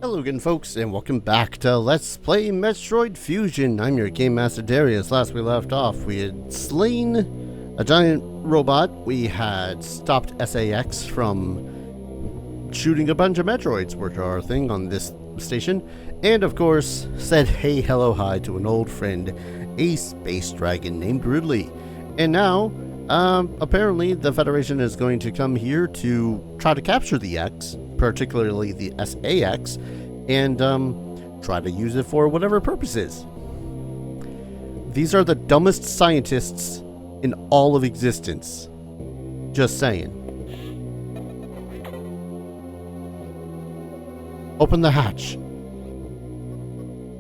Hello again, folks, and welcome back to Let's Play Metroid Fusion. I'm your Game Master Darius. Last we left off, we had slain a giant robot, we had stopped SAX from shooting a bunch of Metroids, which are a thing on this station, and of course, said hey, hello, hi to an old friend, a space dragon named Ridley. And now, apparently the Federation is going to come here to try to capture the X, particularly the SAX, and try to use it for whatever purposes. These are the dumbest scientists in all of existence. Just saying. Open the hatch.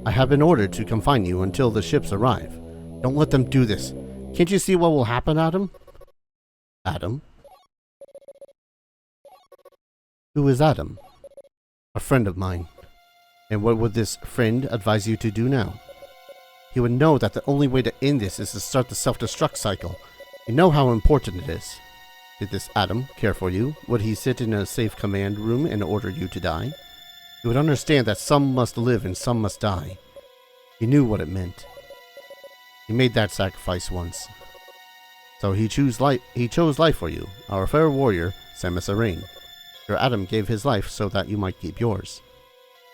I have been ordered to confine you until the ships arrive. Don't let them do this. Can't you see what will happen, Adam? Adam? Who is Adam? A friend of mine. And what would this friend advise you to do now? He would know that the only way to end this is to start the self-destruct cycle. You know how important it is. Did this Adam care for you? Would he sit in a safe command room and order you to die? He would understand that some must live and some must die. He knew what it meant. He made that sacrifice once. So he chose life for you, our fair warrior, Samus Aran. Your Adam gave his life so that you might keep yours.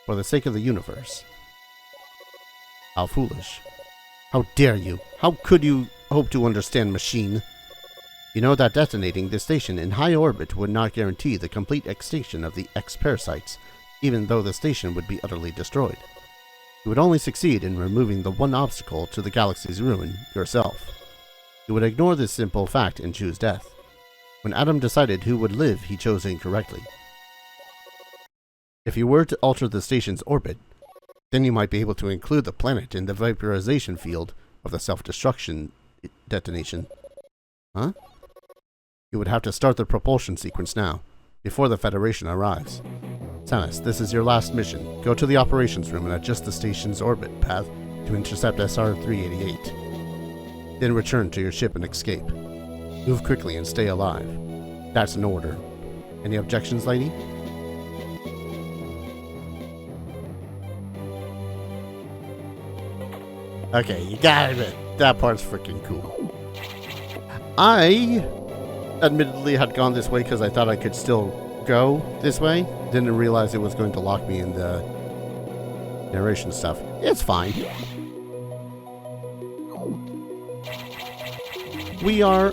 For the sake of the universe. How foolish. How dare you? How could you hope to understand, machine? You know that detonating this station in high orbit would not guarantee the complete extinction of the X-parasites, even though the station would be utterly destroyed. You would only succeed in removing the one obstacle to the galaxy's ruin, yourself. You would ignore this simple fact and choose death. When Adam decided who would live, he chose incorrectly. If you were to alter the station's orbit, then you might be able to include the planet in the vaporization field of the self-destruction detonation. Huh? You would have to start the propulsion sequence now, before the Federation arrives. Samus, this is your last mission. Go to the operations room and adjust the station's orbit path to intercept SR-388. Then return to your ship and escape. Move quickly and stay alive. That's an order. Any objections, lady? Okay, you gotta admit, that part's freaking cool. I admittedly had gone this way because I thought I could still go this way. Didn't realize it was going to lock me in the narration stuff. It's fine. We are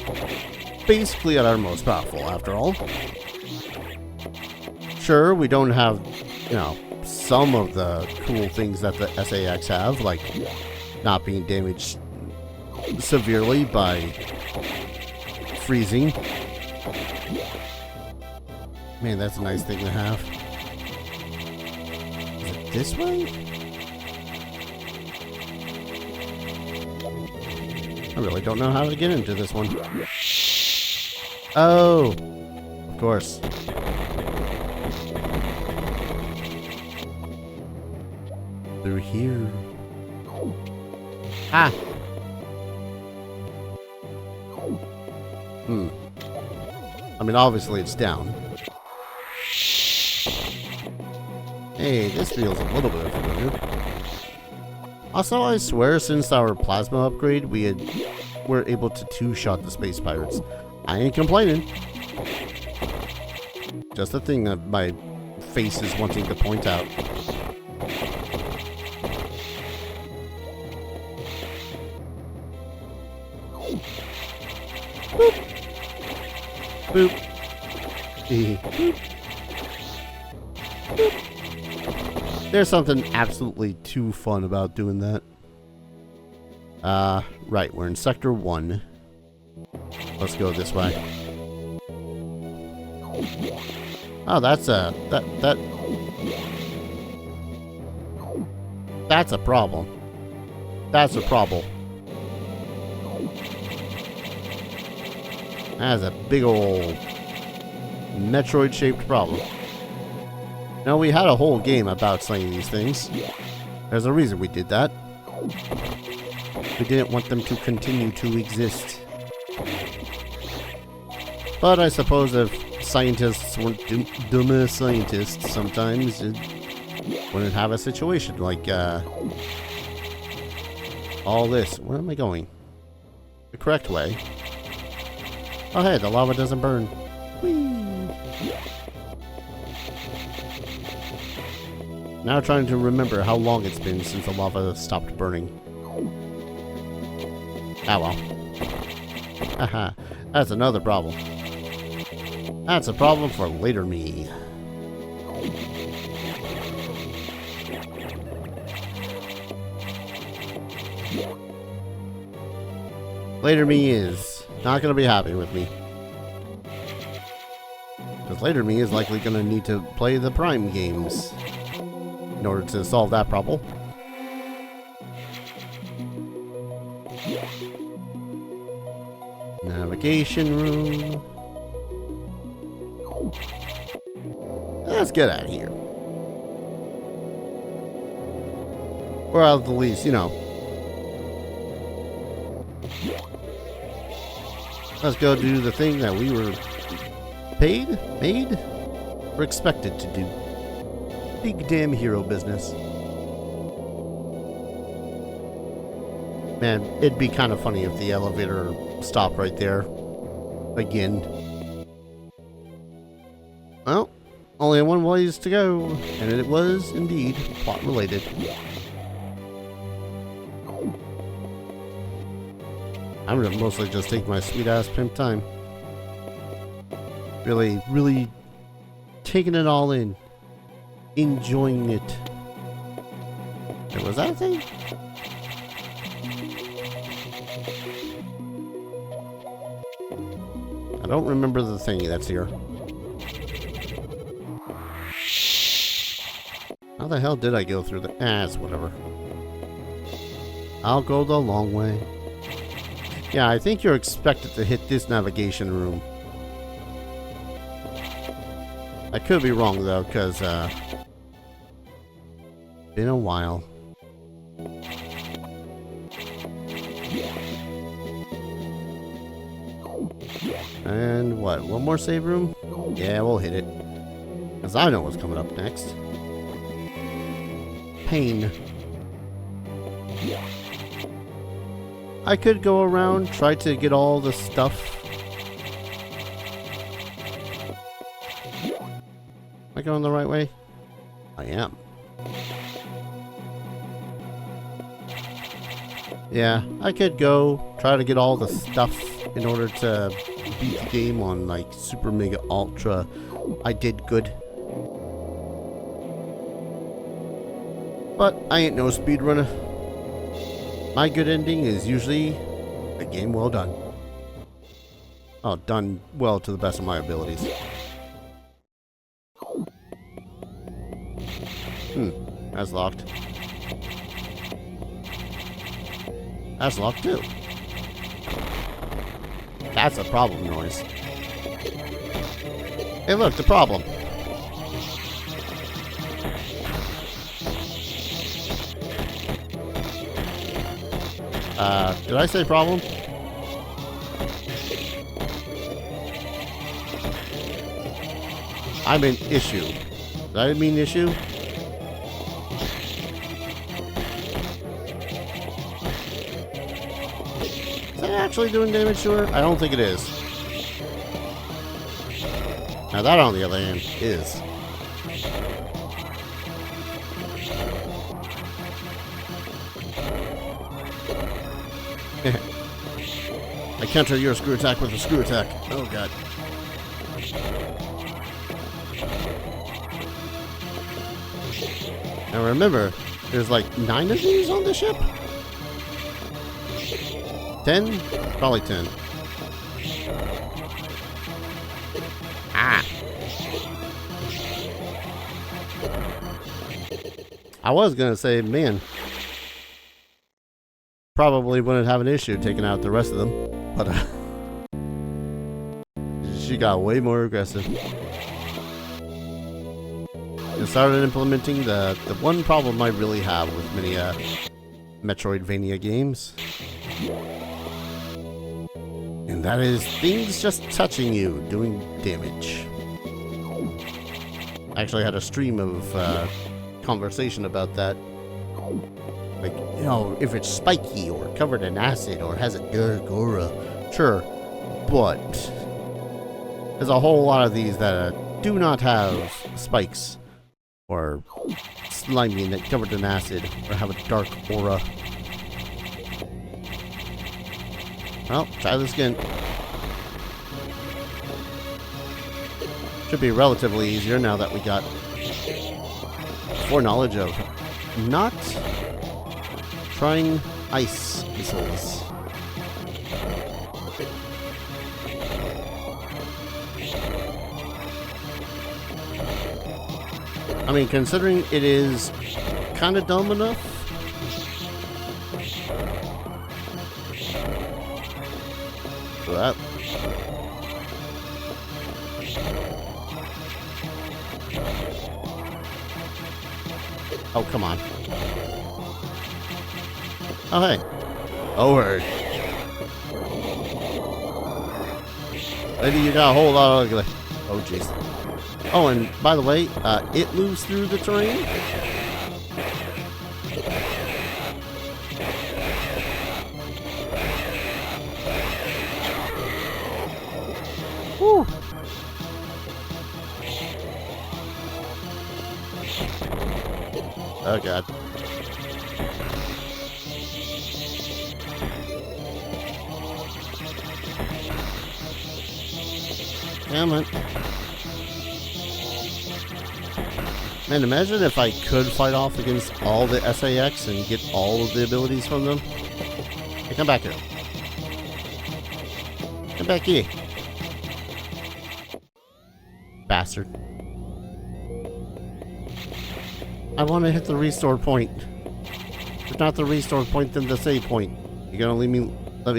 basically at our most powerful, after all. Sure, we don't have, some of the cool things that the SAX have, like not being damaged severely by freezing. Man, that's a nice thing to have. Is it this way? I really don't know how to get into this one. Oh, of course. Through here. Ah! I mean, obviously it's down. Hey, this feels a little bit familiar. Also, I swear since our plasma upgrade, were able to two-shot the space pirates. I ain't complaining. Just a thing that my face is wanting to point out. Boop. Boop. Boop. Boop. There's something absolutely too fun about doing that. Right, we're in Sector 1. Let's go this way. Oh, that's a... That's a problem. That's a problem. That's a big old Metroid-shaped problem. Now, we had a whole game about slaying these things. There's a reason we did that. We didn't want them to continue to exist. But I suppose if scientists weren't dumber scientists sometimes, wouldn't have a situation like all this. Where am I going? The correct way. Oh hey, the lava doesn't burn. Whee! Now trying to remember how long it's been since the lava stopped burning. Ah well. Haha, that's another problem. That's a problem for later me. Later me is not going to be happy with me. Because later me is likely going to need to play the Prime games in order to solve that problem. Navigation room. Let's get out of here. Or at the least, you know. Let's go do the thing that we were made, or expected to do. Big damn hero business. Man, it'd be kind of funny if the elevator stopped right there. Again. Well, only one ways to go, and it was indeed plot related. I'm gonna mostly just take my sweet ass pimp time. Really taking it all in. Enjoying it. Wait, was that a thing? I don't remember the thing that's here. How the hell did I go through the... it's whatever. I'll go the long way. Yeah, I think you're expected to hit this navigation room. I could be wrong though, because been a while. And what? One more save room? Yeah, we'll hit it. Because I know what's coming up next. Pain. I could go around, try to get all the stuff. Am I going the right way? I am. Yeah, I could go try to get all the stuff in order to beat the game on like Super Mega Ultra. I did good. But I ain't no speedrunner. My good ending is usually a game well done. Oh, done well to the best of my abilities. That's locked. That's locked too. That's a problem noise. Hey look, the problem. Did I say problem? I meant issue. Did I mean issue? Is that actually doing damage to her? I don't think it is. Now that, on the other hand, is. I counter your screw attack with a screw attack. Oh god. Now remember, there's like 9 of these on the ship? 10? Probably 10. Ah! I was gonna say, man, probably wouldn't have an issue taking out the rest of them, but she got way more aggressive. And started implementing the one problem I really have with many Metroidvania games. And that is things just touching you, doing damage. I actually had a stream of conversation about that. Like, you know, if it's spiky or covered in acid or has a dark aura, sure. But there's a whole lot of these that do not have spikes or slimy and covered in acid or have a dark aura. Well, try this again. Should be relatively easier now that we got foreknowledge of not trying ice missiles. I mean, considering it is kind of dumb enough. For that. Oh, come on. Oh, hey. Oh, word. Lady, you got a whole lot of ugly. Oh, jeez. Oh, and by the way, it moves through the terrain. Whew. Oh, God. Damn it. Man, imagine if I could fight off against all the SAX and get all of the abilities from them. Hey, come back here. Come back here. Bastard. I want to hit the restore point. If not the restore point, then the save point. You gonna let me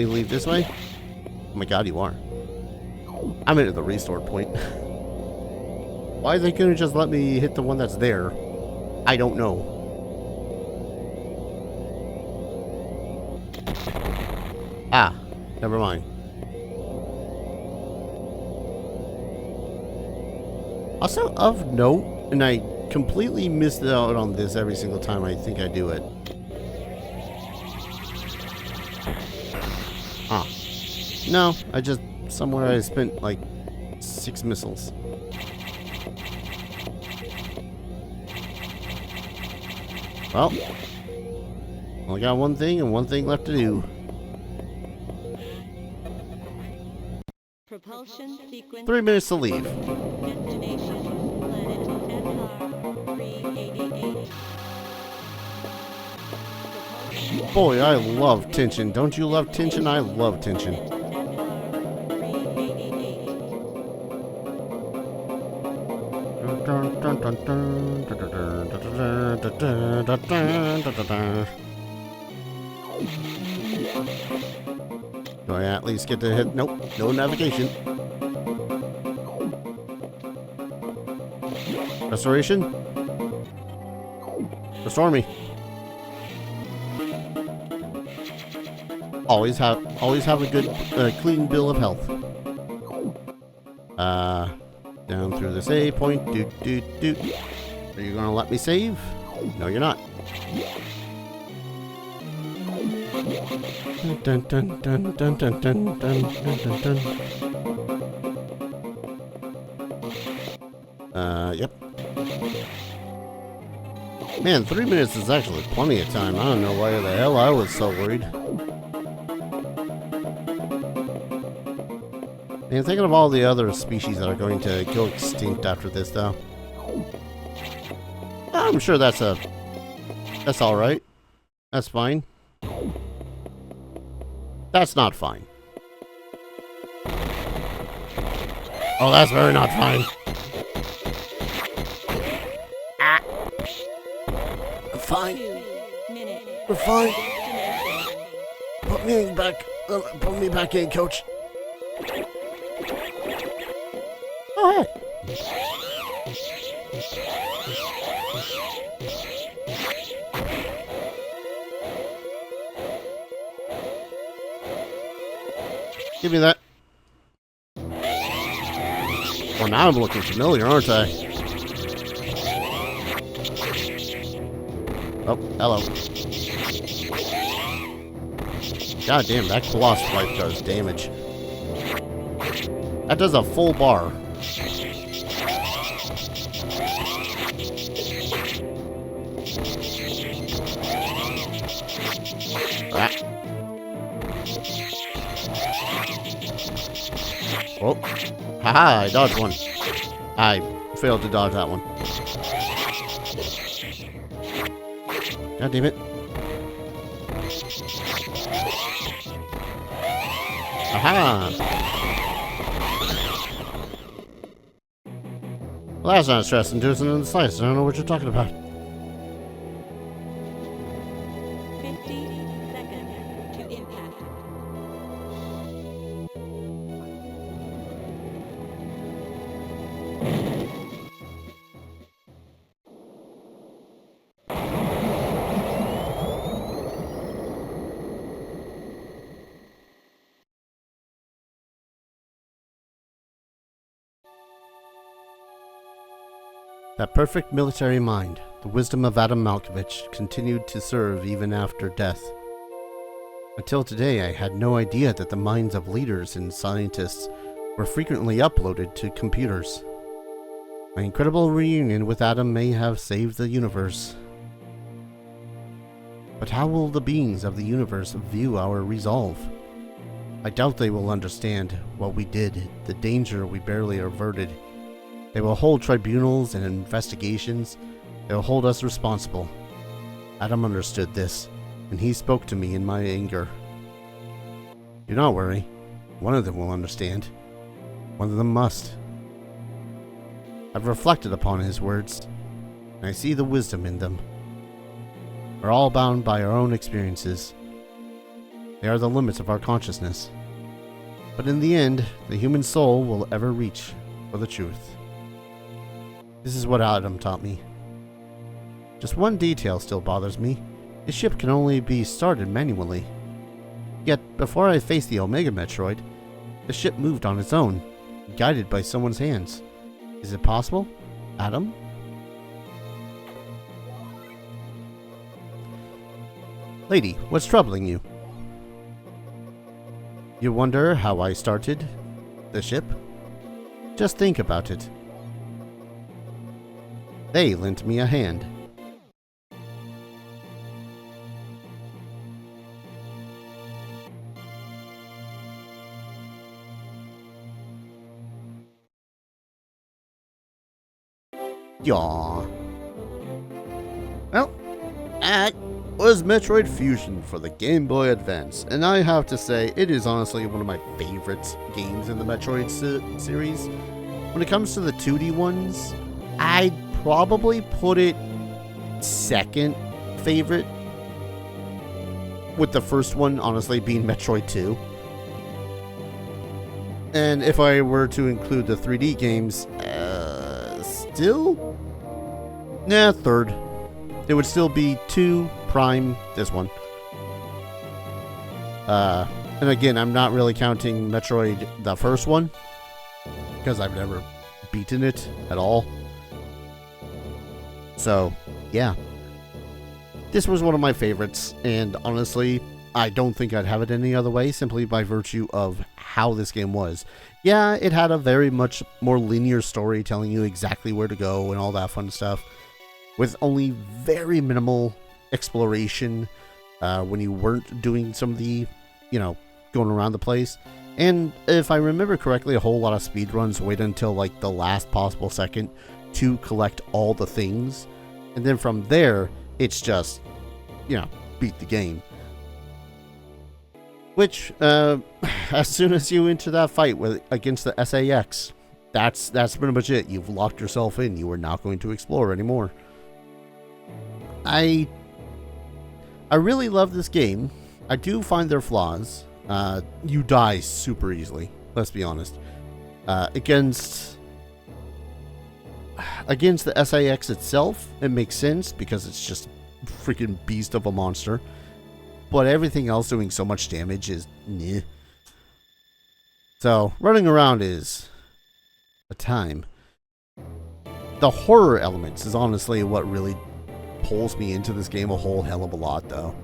leave this way? Oh my god, you are. I'm into the restore point. Why they couldn't just let me hit the one that's there? I don't know. Ah, never mind. Also, of note, and I completely missed out on this every single time I think I do it. Ah. No, I just... somewhere I spent like 6 missiles. Well, only got one thing and one thing left to do. Propulsion sequence. 3 minutes to leave. Destination planet Centaur 388. Boy, I love tension. Don't you love tension? I love tension. Do I at least get to hit? Nope, no navigation. Restoration? Restore me. Always have a good, clean bill of health. Down through the save point. Doot, doot, doot. Are you gonna let me save? No, you're not. Dun, dun, dun, dun, dun, dun, dun, dun, dun, dun. Yep. Man, 3 minutes is actually plenty of time. I don't know why the hell I was so worried. Man, thinking of all the other species that are going to go extinct after this, though. I'm sure that's alright. That's fine. That's not fine. Oh, that's very not fine. Ah. I'm fine. We're fine. Put me back. Put me back in, coach. Oh, hey. Give me that. Well, now I'm looking familiar, aren't I? Oh, hello. God damn, that Colossus Wipe does damage. That does a full bar. Ah. Oh. Haha, I dodged one. I failed to dodge that one. God damn it. Aha! Well, that's not stress inducing in the slightest. I don't know what you're talking about. 50 seconds to impact. That perfect military mind, the wisdom of Adam Malkovich, continued to serve even after death. Until today, I had no idea that the minds of leaders and scientists were frequently uploaded to computers. My incredible reunion with Adam may have saved the universe. But how will the beings of the universe view our resolve? I doubt they will understand what we did, the danger we barely averted. They will hold tribunals and investigations. They will hold us responsible. Adam understood this, and he spoke to me in my anger. Do not worry. One of them will understand. One of them must. I've reflected upon his words, and I see the wisdom in them. We're all bound by our own experiences. They are the limits of our consciousness. But in the end, the human soul will ever reach for the truth. This is what Adam taught me. Just one detail still bothers me. The ship can only be started manually. Yet, before I faced the Omega Metroid, the ship moved on its own, guided by someone's hands. Is it possible? Adam? Lady, what's troubling you? You wonder how I started the ship? Just think about it. They lent me a hand. Yaw. Well, that was Metroid Fusion for the Game Boy Advance, and I have to say, it is honestly one of my favorite games in the Metroid series. When it comes to the 2D ones, I'd probably put it second favorite, with the first one honestly being Metroid 2. And if I were to include the 3D games, still? Nah, third. It would still be 2, Prime, this one. And again, I'm not really counting Metroid, the first one, because I've never beaten it at all. So, yeah. This was one of my favorites, and honestly, I don't think I'd have it any other way, simply by virtue of how this game was. Yeah, it had a very much more linear story telling you exactly where to go and all that fun stuff, with only very minimal exploration when you weren't doing some of the, going around the place. And if I remember correctly, a whole lot of speedruns wait until like the last possible second to collect all the things. And then from there, it's just, beat the game. Which, as soon as you enter that fight against the SAX, that's pretty much it. You've locked yourself in. You are not going to explore anymore. I really love this game. I do find their flaws. You die super easily. Let's be honest. Against the SAX itself, it makes sense because it's just a freaking beast of a monster. But everything else doing so much damage is meh. So, running around is a time. The horror elements is honestly what really pulls me into this game a whole hell of a lot, though.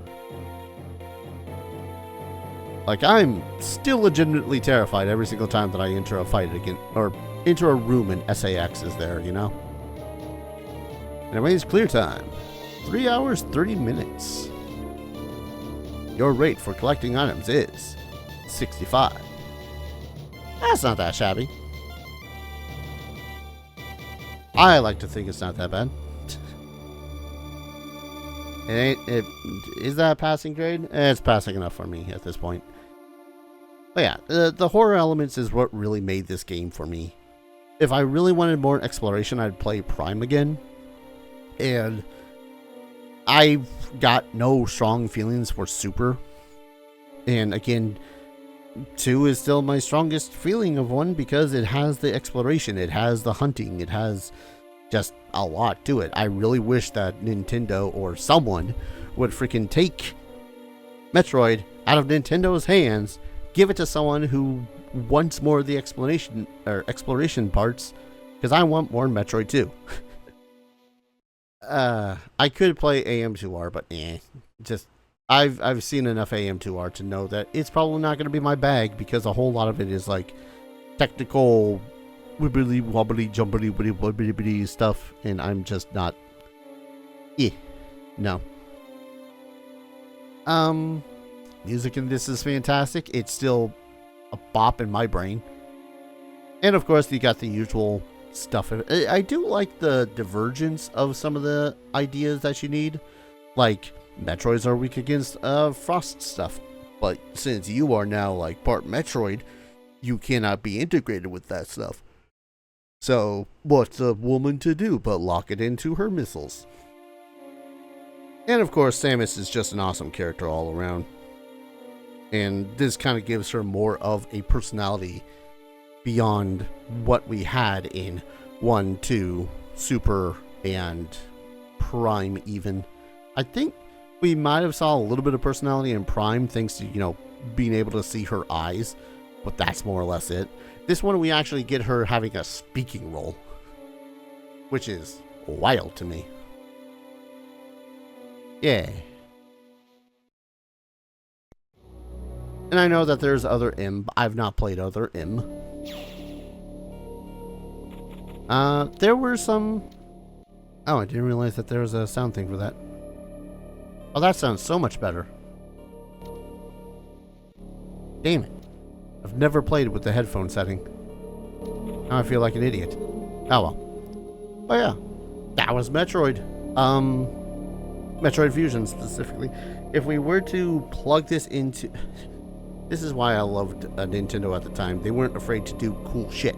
Like, I'm still legitimately terrified every single time that I enter a fight again, or enter a room and SAX is there, you know? Anyways, clear time. 3 hours, 30 minutes. Your rate for collecting items is 65. That's not that shabby. I like to think it's not that bad. Is that a passing grade? It's passing enough for me at this point. But yeah, the horror elements is what really made this game for me. If I really wanted more exploration, I'd play Prime again. And I've got no strong feelings for Super. And again, 2 is still my strongest feeling of 1 because it has the exploration, it has the hunting, it has just a lot to it. I really wish that Nintendo or someone would freaking take Metroid out of Nintendo's hands, give it to someone who wants more of the explanation or exploration parts, because I want more Metroid 2. I could play AM2R, but just I've seen enough AM2R to know that it's probably not going to be my bag, because a whole lot of it is like technical wibbly wobbly jumbly wibbly wobbly stuff, and I'm just not. No. Music in this is fantastic. It's still a bop in my brain, and of course you got the usual stuff. I do like the divergence of some of the ideas that you need, like Metroids are weak against frost stuff, but since you are now like part Metroid, you cannot be integrated with that stuff. So what's a woman to do but lock it into her missiles? And of course, Samus is just an awesome character all around, and this kind of gives her more of a personality beyond what we had in 1, 2, Super, and Prime even. I think we might have saw a little bit of personality in Prime thanks to, you know, being able to see her eyes, but that's more or less it. This one we actually get her having a speaking role, which is wild to me. Yeah. And I know that there's other M, but I've not played other M. There were some... Oh, I didn't realize that there was a sound thing for that. Oh, that sounds so much better. Damn it. I've never played with the headphone setting. Now I feel like an idiot. Oh well. Oh yeah. That was Metroid. Metroid Fusion specifically. If we were to plug this into... This is why I loved Nintendo at the time. They weren't afraid to do cool shit.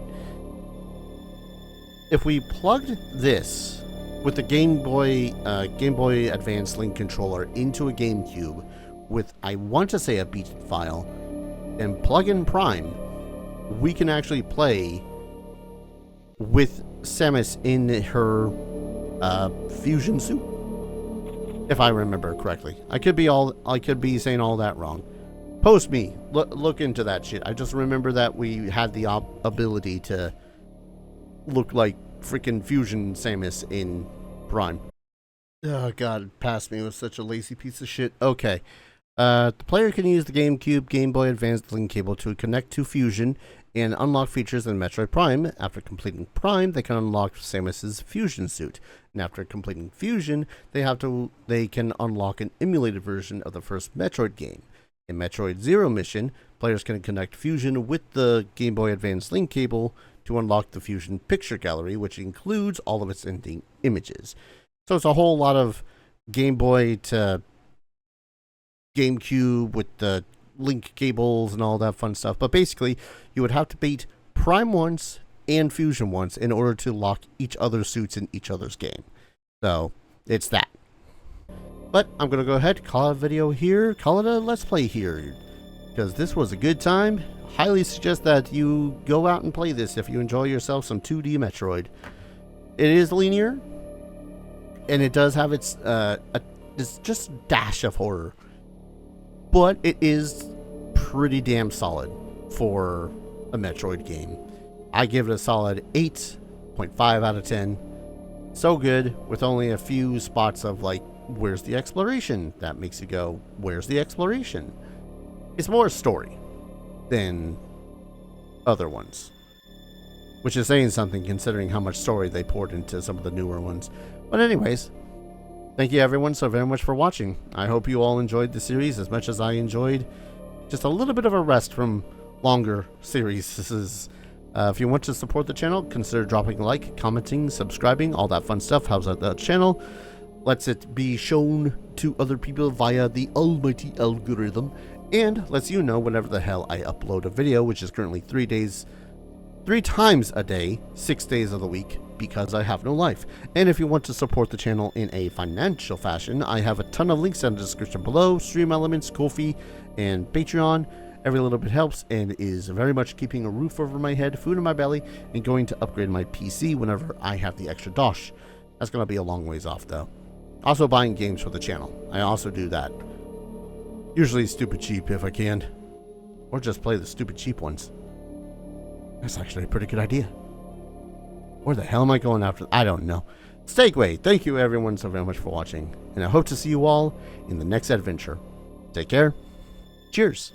If we plugged this with the Game Boy Advance Link controller into a GameCube with, I want to say, a beaten file, and plug in Prime, we can actually play with Samus in her fusion suit, if I remember correctly. I could be saying all that wrong. Post me. Look into that shit. I just remember that we had the ability to look like freaking Fusion Samus in Prime. Oh god, past me was such a lazy piece of shit. Okay. The player can use the GameCube Game Boy Advance link cable to connect to Fusion and unlock features in Metroid Prime. After completing Prime, they can unlock Samus's Fusion suit. And after completing Fusion, they can unlock an emulated version of the first Metroid game. In Metroid Zero Mission, players can connect Fusion with the Game Boy Advance link cable to unlock the Fusion picture gallery, which includes all of its ending images. So it's a whole lot of Game Boy to GameCube with the link cables and all that fun stuff. But basically, you would have to beat Prime once and Fusion once in order to lock each other's suits in each other's game. So it's that. But I'm going to go ahead, call it a video here, call it a Let's Play here, because this was a good time. Highly suggest that you go out and play this if you enjoy yourself some 2D Metroid. It is linear, and it does have its just dash of horror, but it is pretty damn solid for a Metroid game. I give it a solid 8.5 out of 10. So good, with only a few spots of like, where's the exploration? That makes you go, where's the exploration? It's more a story than other ones. Which is saying something considering how much story they poured into some of the newer ones. But anyways, thank you everyone so very much for watching. I hope you all enjoyed the series as much as I enjoyed just a little bit of a rest from longer series. This is, if you want to support the channel, consider dropping a like, commenting, subscribing, all that fun stuff. Helps out the channel. Lets it be shown to other people via the almighty algorithm. And lets you know whenever the hell I upload a video, which is currently 3 times a day, 6 days of the week, because I have no life. And if you want to support the channel in a financial fashion, I have a ton of links in the description below. Stream Elements, Ko-fi, and Patreon. Every little bit helps and is very much keeping a roof over my head, food in my belly, and going to upgrade my PC whenever I have the extra dosh. That's going to be a long ways off though. Also buying games for the channel. I also do that. Usually stupid cheap if I can. Or just play the stupid cheap ones. That's actually a pretty good idea. Where the hell am I going after? I don't know. Stakeway, thank you everyone so very much for watching. And I hope to see you all in the next adventure. Take care. Cheers.